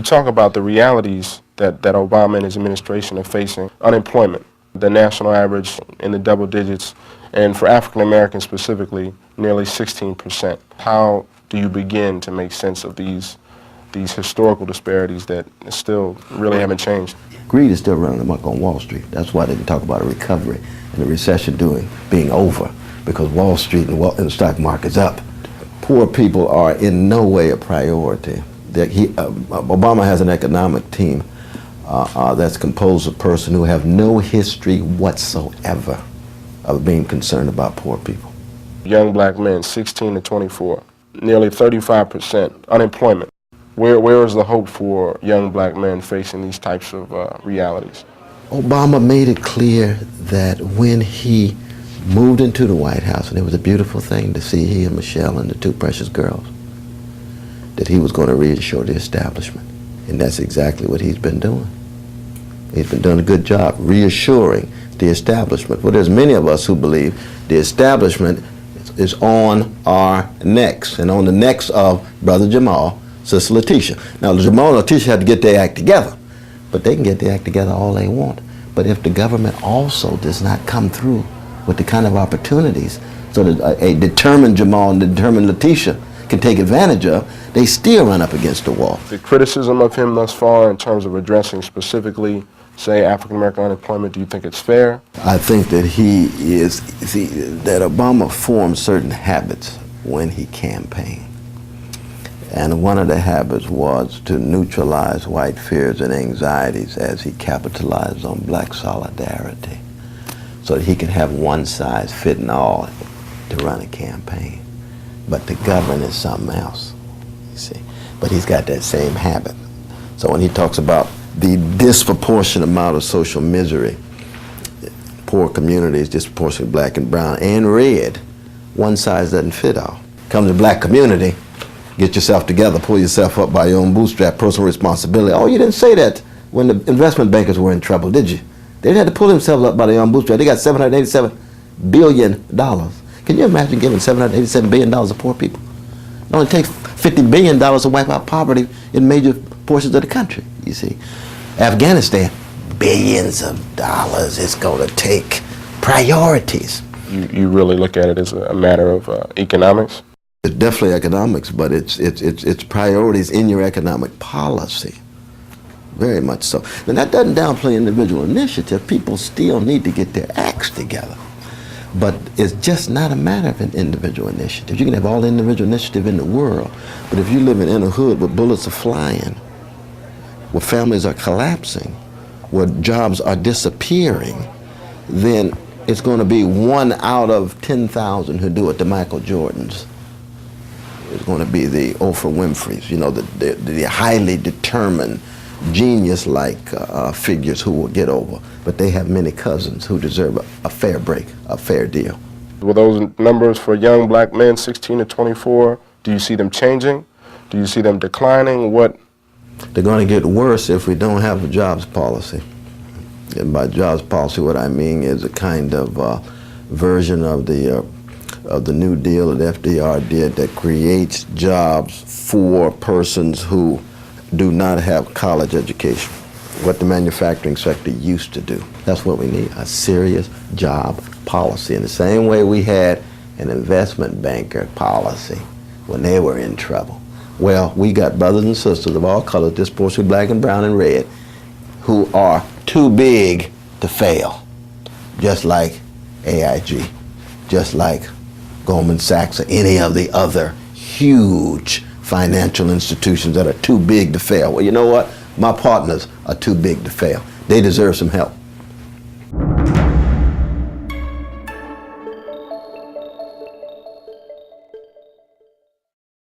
talk about the realities that Obama and his administration are facing. Unemployment, the national average in the double digits, and for African Americans specifically, nearly 16%. How do you begin to make sense of these historical disparities that still really haven't changed? Greed is still running amok on Wall Street. That's why they can talk about a recovery and the recession being over, because Wall Street and the stock market's up. Poor people are in no way a priority. Obama has an economic team that's composed of persons who have no history whatsoever of being concerned about poor people. Young black men, 16 to 24, nearly 35% unemployment. Where is the hope for young black men facing these types of realities? Obama made it clear that when he moved into the White House, and it was a beautiful thing to see he and Michelle and the two precious girls, that he was going to reassure the establishment. And that's exactly what he's been doing. He's been doing a good job reassuring the establishment. Well, there's many of us who believe the establishment is on our necks, and on the necks of Brother Jamal, Sister Letitia. Now, Jamal and Letitia have to get their act together, but they can get their act together all they want. But if the government also does not come through with the kind of opportunities so that a determined Jamal and a determined Letitia can take advantage of, they still run up against the wall. The criticism of him thus far in terms of addressing specifically, say, African-American unemployment, do you think it's fair? I think that that Obama formed certain habits when he campaigned. And one of the habits was to neutralize white fears and anxieties as he capitalized on black solidarity, so that he could have one size fitting all to run a campaign. But to govern is something else, you see. But he's got that same habit. So when he talks about the disproportionate amount of social misery, poor communities, disproportionately black and brown and red, one size doesn't fit all. Come to the black community, get yourself together, pull yourself up by your own bootstrap, personal responsibility. Oh, you didn't say that when the investment bankers were in trouble, did you? They didn't have to pull themselves up by their own bootstrap. They got $787 billion. Can you imagine giving $787 billion to poor people? It only takes $50 billion to wipe out poverty in major portions of the country, you see. Afghanistan, billions of dollars. It's going to take priorities. You really look at it as a matter of economics? It's definitely economics, but it's priorities in your economic policy. Very much so. And that doesn't downplay individual initiative. People still need to get their acts together. But it's just not a matter of an individual initiative. You can have all the individual initiative in the world, but if you live in a hood where bullets are flying, where families are collapsing, where jobs are disappearing, then it's going to be 1 out of 10,000 who do it, the Michael Jordans. It's going to be the Oprah Winfreys, you know, the highly determined, genius-like figures who will get over. But they have many cousins who deserve a fair break, a fair deal. Will those numbers for young black men, 16 to 24, do you see them changing? Do you see them declining? What? They're going to get worse if we don't have a jobs policy. And by jobs policy, what I mean is a kind of version of the New Deal that FDR did that creates jobs for persons who do not have college education, what the manufacturing sector used to do. That's what we need, a serious job policy. In the same way we had an investment banker policy when they were in trouble. Well, we got brothers and sisters of all colors, disproportionately black and brown and red, who are too big to fail, just like AIG, just like Goldman Sachs or any of the other huge financial institutions that are too big to fail. Well, you know what? My partners are too big to fail. They deserve some help.